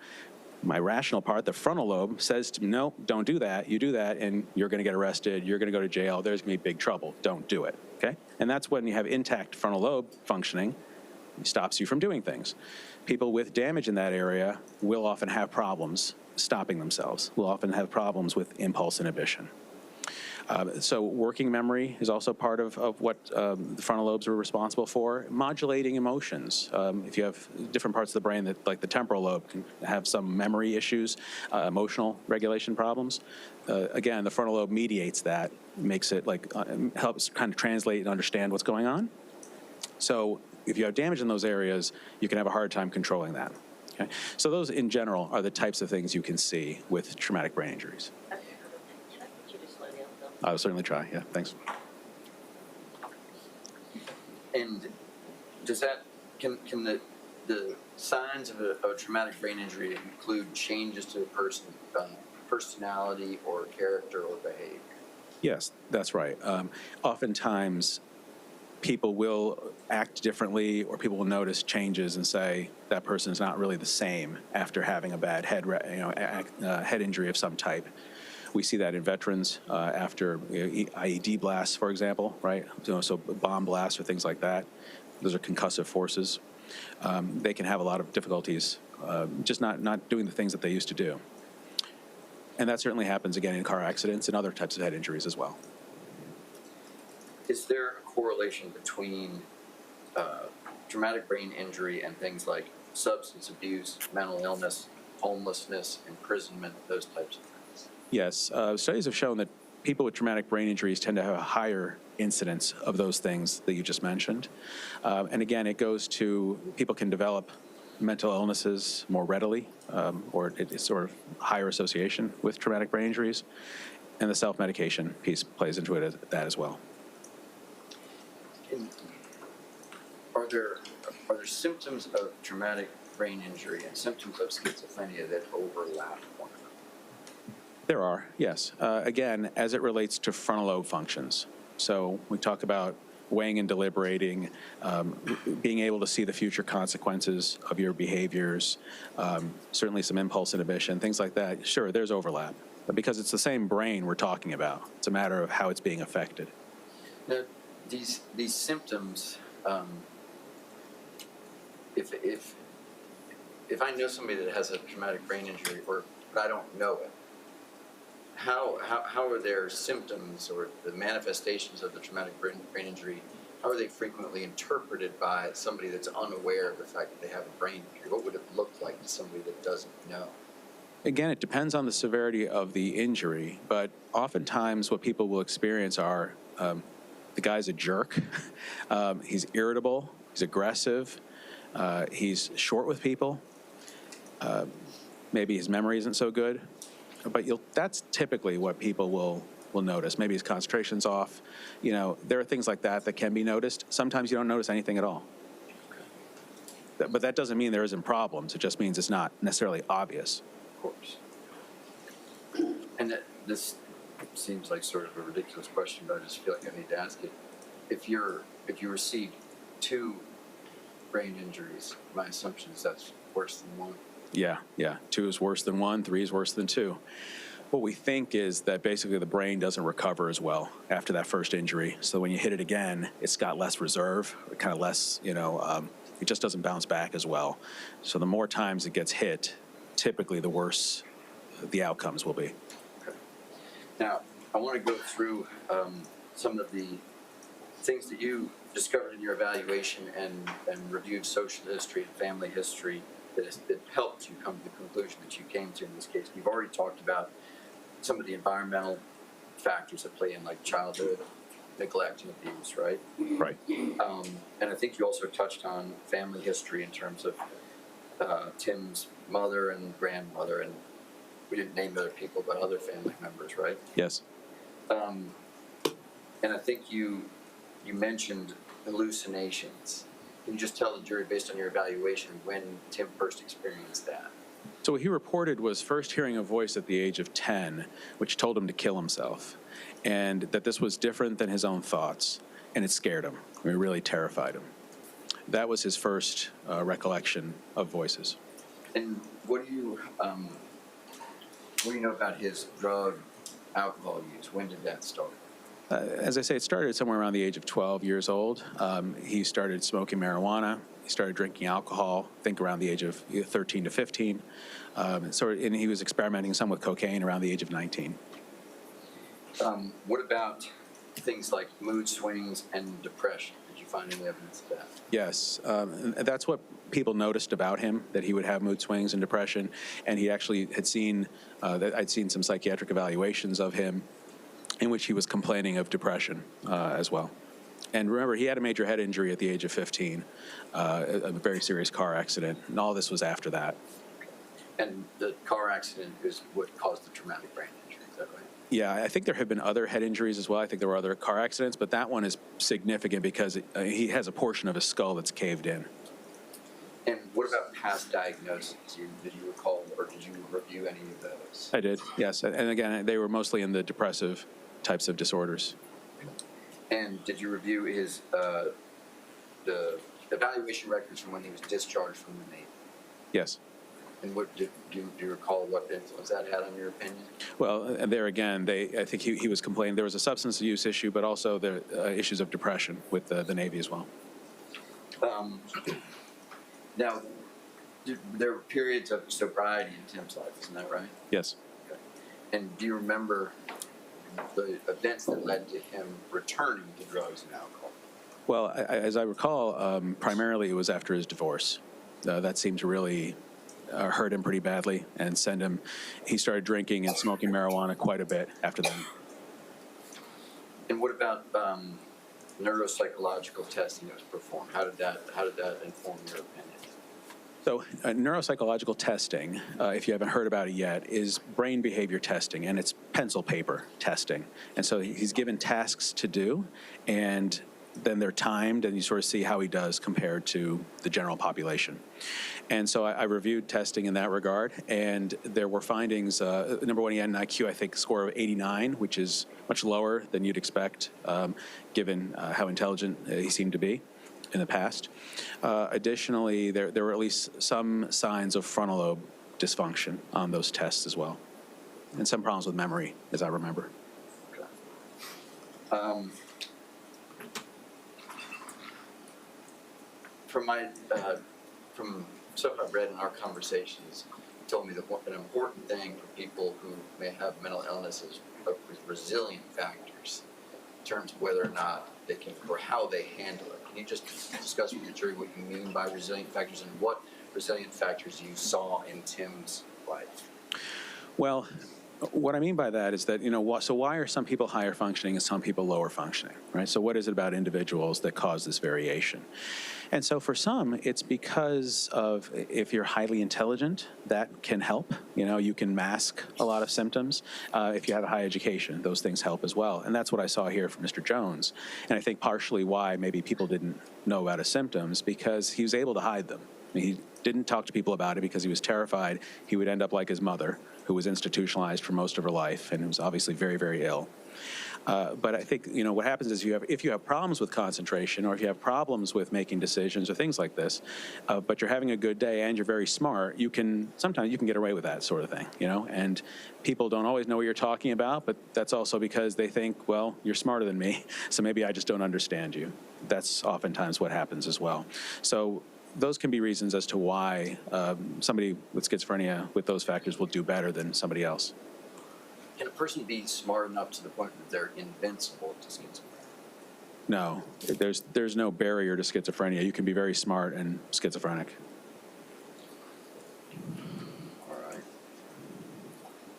My rational part, the frontal lobe, says to me, no, don't do that. You do that, and you're going to get arrested. You're going to go to jail. There's going to be big trouble. Don't do it, okay? And that's when you have intact frontal lobe functioning. It stops you from doing things. People with damage in that area will often have problems stopping themselves, will often have problems with impulse inhibition. So working memory is also part of what the frontal lobes are responsible for. Modulating emotions. If you have different parts of the brain, that, like the temporal lobe, can have some memory issues, emotional regulation problems. Again, the frontal lobe mediates that, makes it helps kind of translate and understand what's going on. So if you have damage in those areas, you can have a hard time controlling that. Okay? So those, in general, are the types of things you can see with traumatic brain injuries. I'll certainly try. Yeah, thanks. And does that can the signs of a traumatic brain injury include changes to the person, personality or character or behavior? Yes, that's right. Oftentimes, people will act differently, or people will notice changes and say that person is not really the same after having a bad head injury of some type. We see that in veterans after IED blasts, for example, right? So bomb blasts or things like that. Those are concussive forces. They can have a lot of difficulties just not doing the things that they used to do. And that certainly happens again in car accidents and other types of head injuries as well. Is there a correlation between traumatic brain injury and things like substance abuse, mental illness, homelessness, imprisonment, those types of things? Yes, studies have shown that people with traumatic brain injuries tend to have a higher incidence of those things that you just mentioned. And again, it goes to people can develop mental illnesses more readily, or it's sort of higher association with traumatic brain injuries. And the self-medication piece plays into it that as well. Are there symptoms of traumatic brain injury and symptoms of schizophrenia that overlap one another? There are, yes. Again, as it relates to frontal lobe functions. So we talk about weighing and deliberating, being able to see the future consequences of your behaviors, certainly some impulse inhibition, things like that. Sure, there's overlap, but because it's the same brain we're talking about, it's a matter of how it's being affected. Now, these symptoms, if I know somebody that has a traumatic brain injury, but I don't know it, how are their symptoms or the manifestations of the traumatic brain injury, how are they frequently interpreted by somebody that's unaware of the fact that they have a brain injury? What would it look like to somebody that doesn't know? Again, it depends on the severity of the injury, but oftentimes what people will experience are the guy's a jerk, he's irritable, he's aggressive, he's short with people, maybe his memory isn't so good. But that's typically what people will notice. Maybe his concentration's off. There are things like that that can be noticed. Sometimes you don't notice anything at all. But that doesn't mean there isn't problems. It just means it's not necessarily obvious. Of course. And this seems like sort of a ridiculous question, but I just feel like I need to ask it. If you receive 2 brain injuries, my assumption is that's worse than 1. Yeah. 2 is worse than 1, 3 is worse than 2. What we think is that basically the brain doesn't recover as well after that first injury. So when you hit it again, it's got less reserve, kind of less, it just doesn't bounce back as well. So the more times it gets hit, typically the worse the outcomes will be. Okay. Now, I want to go through some of the things that you discovered in your evaluation and reviewed social history and family history that helped you come to the conclusion that you came to in this case. We've already talked about some of the environmental factors that play in, like childhood neglect and abuse, right? Right. And I think you also touched on family history in terms of Tim's mother and grandmother, and we didn't name other people, but other family members, right? Yes. And I think you mentioned hallucinations. Can you just tell the jury, based on your evaluation, when Tim first experienced that? So what he reported was first hearing a voice at the age of 10, which told him to kill himself, and that this was different than his own thoughts, and it scared him. It really terrified him. That was his first recollection of voices. And what do you know about his drug, alcohol use? When did that start? As I say, it started somewhere around the age of 12 years old. He started smoking marijuana. He started drinking alcohol, I think around the age of 13 to 15. And he was experimenting some with cocaine around the age of 19. What about things like mood swings and depression? Did you find any evidence of that? Yes, and that's what people noticed about him, that he would have mood swings and depression. And he actually had seen, I'd seen some psychiatric evaluations of him in which he was complaining of depression as well. And remember, he had a major head injury at the age of 15, a very serious car accident, and all this was after that. And the car accident is what caused the traumatic brain injury, is that right? Yeah, I think there have been other head injuries as well. I think there were other car accidents, but that one is significant because he has a portion of his skull that's caved in. And what about past diagnoses? Did you recall, or did you review any of those? I did, yes. And again, they were mostly in the depressive types of disorders. And did you review his the evaluation records from when he was discharged from the Navy? Yes. And what do you recall what influence that had on your opinion? Well, there again, I think he was complaining. There was a substance use issue, but also the issues of depression with the Navy as well. Now, there were periods of sobriety in Tim's life, isn't that right? Yes. Okay. And do you remember the events that led to him returning to drugs and alcohol? Well, as I recall, primarily it was after his divorce. That seemed to really hurt him pretty badly and send him. He started drinking and smoking marijuana quite a bit after that. And what about neuropsychological testing that was performed? How did that inform your opinion? So neuropsychological testing, if you haven't heard about it yet, is brain behavior testing, and it's pencil paper testing. And so he's given tasks to do, and then they're timed, and you sort of see how he does compared to the general population. And so I reviewed testing in that regard, and there were findings. Number one, he had an IQ, I think, score of 89, which is much lower than you'd expect, given how intelligent he seemed to be in the past. Additionally, there were at least some signs of frontal lobe dysfunction on those tests as well, and some problems with memory, as I remember. Okay. From stuff I've read in our conversations, you told me that an important thing for people who may have mental illness is resilient factors in terms of whether or not they can, or how they handle it. Can you just discuss with the jury what you mean by resilient factors and what resilient factors you saw in Tim's life? Well, what I mean by that is that, so why are some people higher functioning and some people lower functioning, right? So what is it about individuals that cause this variation? And so for some, it's because of, if you're highly intelligent, that can help. You can mask a lot of symptoms. If you have a high education, those things help as well. And that's what I saw here from Mr. Jones. And I think partially why maybe people didn't know about his symptoms, because he was able to hide them. He didn't talk to people about it because he was terrified he would end up like his mother, who was institutionalized for most of her life and was obviously very, very ill. But I think, what happens is if you have problems with concentration or if you have problems with making decisions or things like this, but you're having a good day and you're very smart, sometimes you can get away with that sort of thing, and people don't always know what you're talking about, but that's also because they think, well, you're smarter than me, so maybe I just don't understand you. That's oftentimes what happens as well. So those can be reasons as to why somebody with schizophrenia with those factors will do better than somebody else. Can a person be smart enough to the point that they're invincible to schizophrenia? No, there's no barrier to schizophrenia. You can be very smart and schizophrenic. All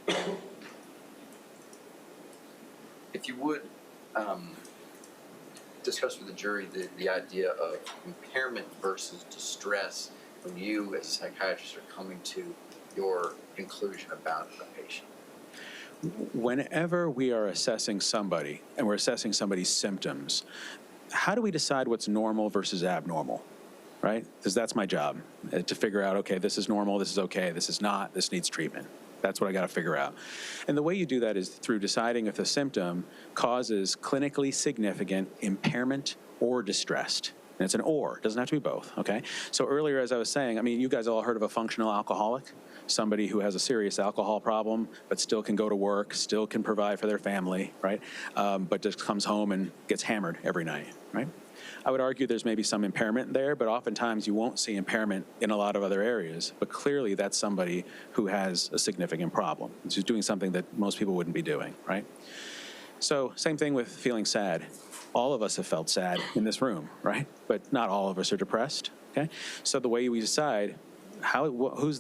right. If you would discuss with the jury the idea of impairment versus distress when you as a psychiatrist are coming to your conclusion about a patient. Whenever we are assessing somebody and we're assessing somebody's symptoms, how do we decide what's normal versus abnormal, right? Because that's my job, to figure out, okay, this is normal, this is okay, this is not, this needs treatment. That's what I got to figure out. And the way you do that is through deciding if the symptom causes clinically significant impairment or distress. And it's an or, it doesn't have to be both, okay? So earlier, as I was saying, you guys all heard of a functional alcoholic? Somebody who has a serious alcohol problem, but still can go to work, still can provide for their family, right? But just comes home and gets hammered every night, right? I would argue there's maybe some impairment there, but oftentimes you won't see impairment in a lot of other areas. But clearly that's somebody who has a significant problem. Who's doing something that most people wouldn't be doing, right? So same thing with feeling sad. All of us have felt sad in this room, right? But not all of us are depressed, okay? So the way we decide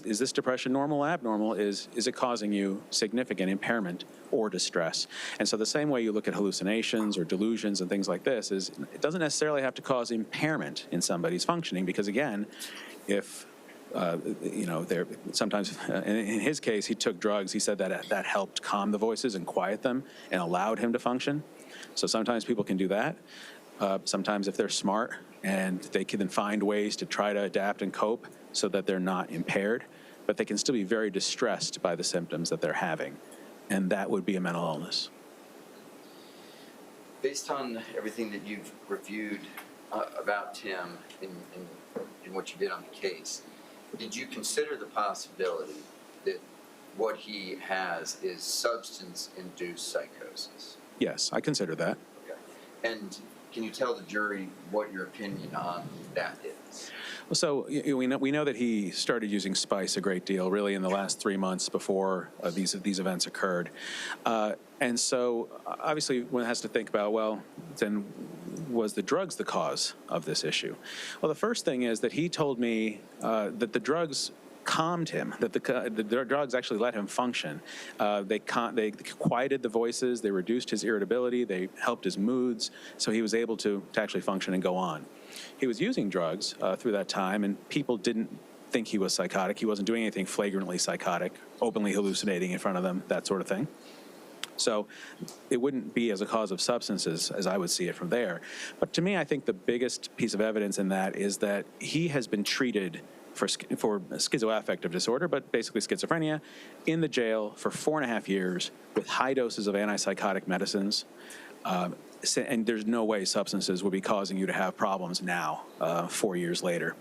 is this depression normal, abnormal, is it causing you significant impairment or distress? And so the same way you look at hallucinations or delusions and things like this is it doesn't necessarily have to cause impairment in somebody's functioning, because again, if sometimes in his case, he took drugs. He said that helped calm the voices and quiet them and allowed him to function. So sometimes people can do that. Sometimes if they're smart and they can then find ways to try to adapt and cope so that they're not impaired, but they can still be very distressed by the symptoms that they're having. And that would be a mental illness. Based on everything that you've reviewed about Tim in what you did on the case, did you consider the possibility that what he has is substance-induced psychosis? Yes, I consider that. Okay. And can you tell the jury what your opinion on that is? Well, so we know that he started using spice a great deal, really, in the last 3 months before these events occurred. And so, obviously, one has to think about, well, then was the drugs the cause of this issue? Well, the first thing is that he told me that the drugs calmed him, that the drugs actually let him function. They quieted the voices, they reduced his irritability, they helped his moods, so he was able to actually function and go on. He was using drugs through that time, and people didn't think he was psychotic. He wasn't doing anything flagrantly psychotic, openly hallucinating in front of them, that sort of thing. So it wouldn't be as a cause of substances as I would see it from there. But to me, I think the biggest piece of evidence in that is that he has been treated for schizoaffective disorder, but basically schizophrenia, in the jail for 4.5 years with high doses of antipsychotic medicines. And there's no way substances would be causing you to have problems now, 4 years later.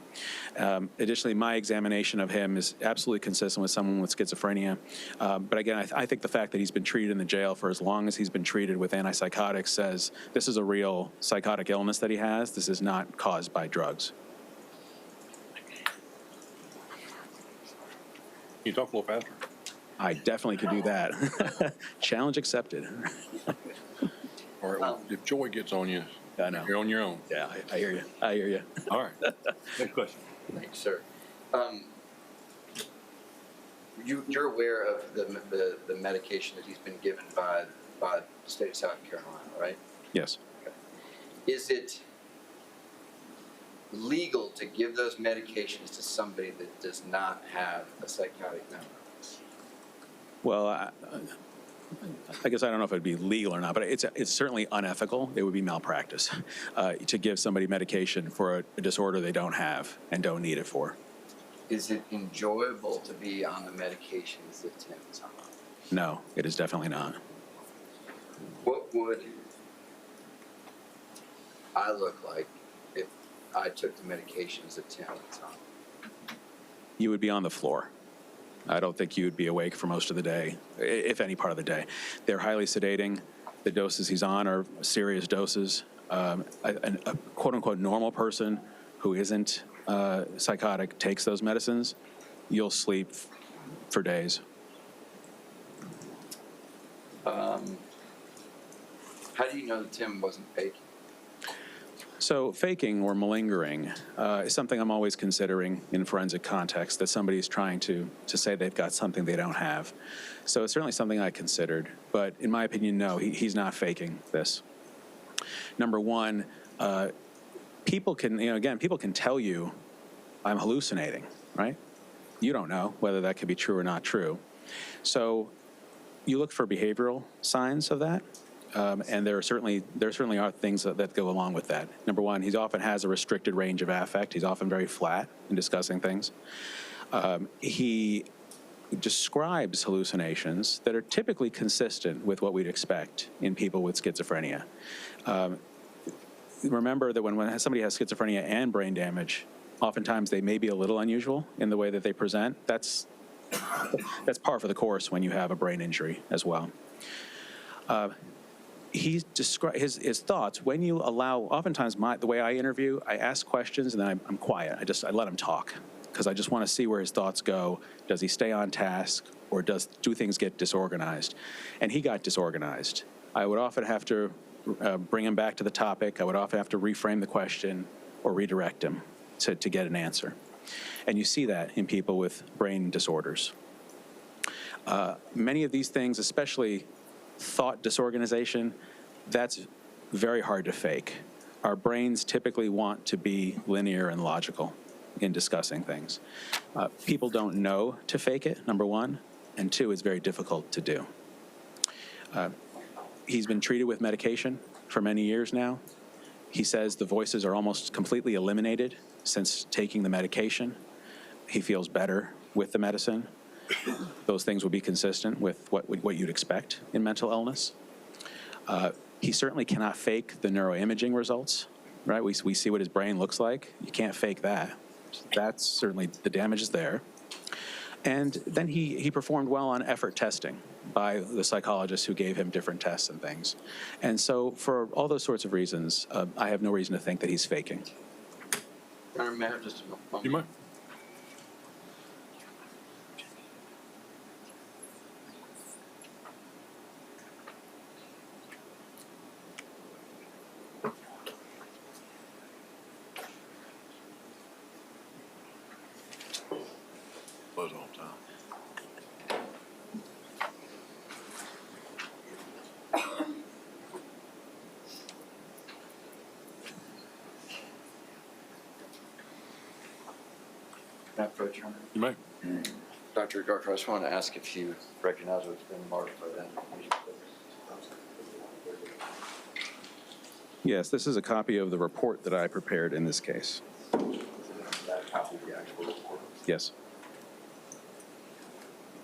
Additionally, my examination of him is absolutely consistent with someone with schizophrenia. But again, I think the fact that he's been treated in the jail for as long as he's been treated with antipsychotics says this is a real psychotic illness that he has. This is not caused by drugs. Can you talk a little faster? I definitely could do that. Challenge accepted. All right, well, if joy gets on you, I know. you're on your own. Yeah, I hear you. I hear you. All right. Next question. Thanks, sir. You're aware of the medication that he's been given by the state of South Carolina, right? Yes. Okay. Is it legal to give those medications to somebody that does not have a psychotic mental illness? Well, I guess I don't know if it'd be legal or not, but it's certainly unethical. It would be malpractice to give somebody medication for a disorder they don't have and don't need it for. Is it enjoyable to be on the medications that Tim is on? No, it is definitely not. What would I look like if I took the medications at 10 at the time? You would be on the floor. I don't think you'd be awake for most of the day, if any part of the day. They're highly sedating. The doses he's on are serious doses. A quote-unquote normal person who isn't psychotic takes those medicines, you'll sleep for days. How do you know that Tim wasn't faking? So faking or malingering is something I'm always considering in forensic context, that somebody's trying to say they've got something they don't have. So it's certainly something I considered, but in my opinion, no, he's not faking this. Number one, people can, people can tell you I'm hallucinating, right? You don't know whether that could be true or not true. So you look for behavioral signs of that. And there certainly are things that go along with that. Number one, he often has a restricted range of affect. He's often very flat in discussing things. He describes hallucinations that are typically consistent with what we'd expect in people with schizophrenia. Remember that when somebody has schizophrenia and brain damage, oftentimes they may be a little unusual in the way that they present. That's par for the course when you have a brain injury as well. He describes his thoughts when you allow. Oftentimes, the way I interview, I ask questions and then I'm quiet. I let him talk because I just want to see where his thoughts go. Does he stay on task, or do things get disorganized? And he got disorganized. I would often have to bring him back to the topic. I would often have to reframe the question or redirect him to get an answer. And you see that in people with brain disorders. Many of these things, especially thought disorganization, that's very hard to fake. Our brains typically want to be linear and logical in discussing things. People don't know to fake it, number one, and two, it's very difficult to do. He's been treated with medication for many years now. He says the voices are almost completely eliminated since taking the medication. He feels better with the medicine. Those things would be consistent with what you'd expect in mental illness. He certainly cannot fake the neuroimaging results, right? We see what his brain looks like. You can't fake that. That's certainly, the damage is there. And then he performed well on effort testing by the psychologists who gave him different tests and things. And so for all those sorts of reasons, I have no reason to think that he's faking. May I have just a moment? You might. Buzz all the time. Can I approach you? You may. Dr. Garker, I just want to ask if you recognize what's been marked by that. Yes, this is a copy of the report that I prepared in this case. That copy of the actual report. Yes.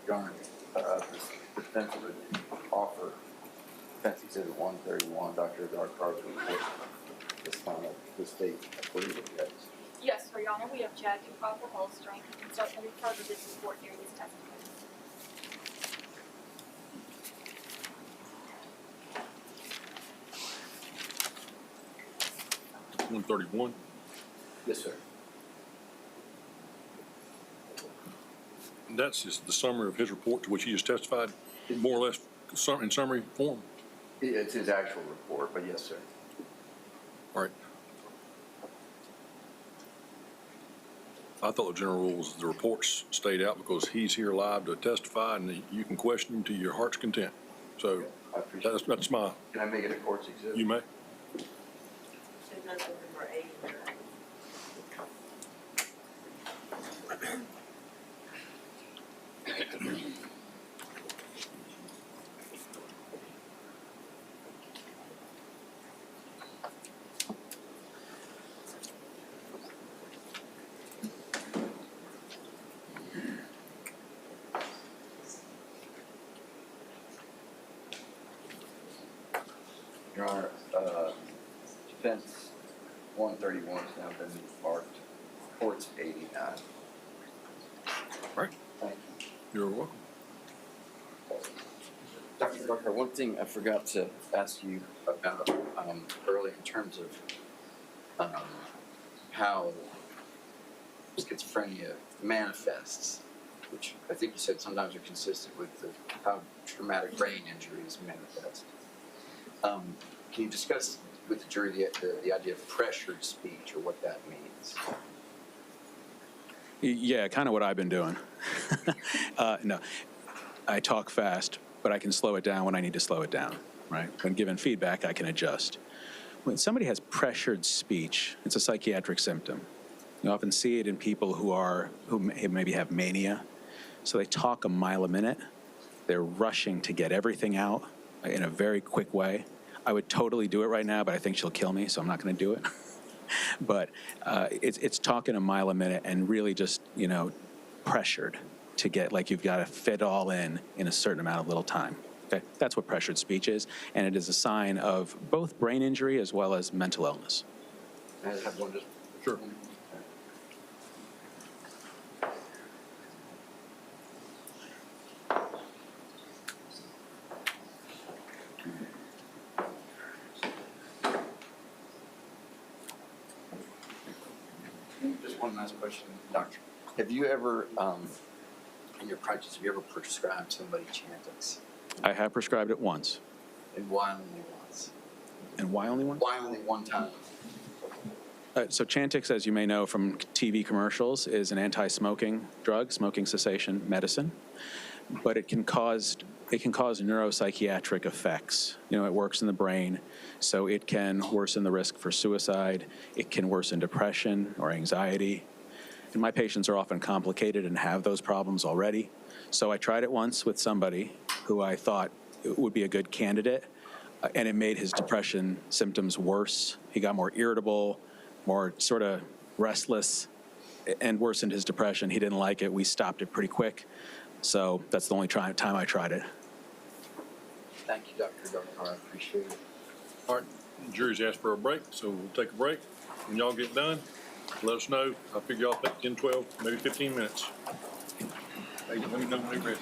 John, the defense would offer, defense exhibit 131, Dr. Garker's report, this time of the state, I believe it is. Yes, for Your Honor, we object to proper holstering and can certainly refer to this report during this testimony. 131. Yes, sir. And that's just the summary of his report to which he just testified, more or less in summary form. It's his actual report, but yes, sir. All right. I thought the general rule was the reports stayed out because he's here live to testify and you can question him to your heart's content. So I appreciate that's my, Can I make it a court's exhibit? you may. Your Honor, defense 131 has now been marked. Court's 89. Right. Thank you. You're welcome. Dr. Rucker, one thing I forgot to ask you about earlier in terms of how schizophrenia manifests, which I think you said sometimes are consistent with how traumatic brain injuries manifest. Can you discuss with the jury the idea of pressured speech or what that means? Yeah, kind of what I've been doing. No, I talk fast, but I can slow it down when I need to slow it down, right? When given feedback, I can adjust. When somebody has pressured speech, it's a psychiatric symptom. You often see it in people who maybe have mania. So they talk a mile a minute. They're rushing to get everything out in a very quick way. I would totally do it right now, but I think she'll kill me, so I'm not going to do it. But it's talking a mile a minute and really just, pressured to get, like you've got to fit all in a certain amount of little time. Okay? That's what pressured speech is, and it is a sign of both brain injury as well as mental illness. I have one just. Sure. Just one last question, Doctor. Have you ever, in your practice, have you ever prescribed somebody Chantix? I have prescribed it once. And why only once? And why only once? Why only one time? So Chantix, as you may know from TV commercials, is an anti-smoking drug, smoking cessation medicine, but it can cause neuropsychiatric effects. It works in the brain, so it can worsen the risk for suicide. It can worsen depression or anxiety. And my patients are often complicated and have those problems already. So I tried it once with somebody who I thought would be a good candidate, and it made his depression symptoms worse. He got more irritable, more sort of restless, and worsened his depression. He didn't like it. We stopped it pretty quick. So that's the only time I tried it. Thank you, Dr. I appreciate it. All right, the jury's asked for a break, so we'll take a break. When y'all get done, let us know. I'll figure y'all take 10, 12, maybe 15 minutes. Hey, let me know when you're ready.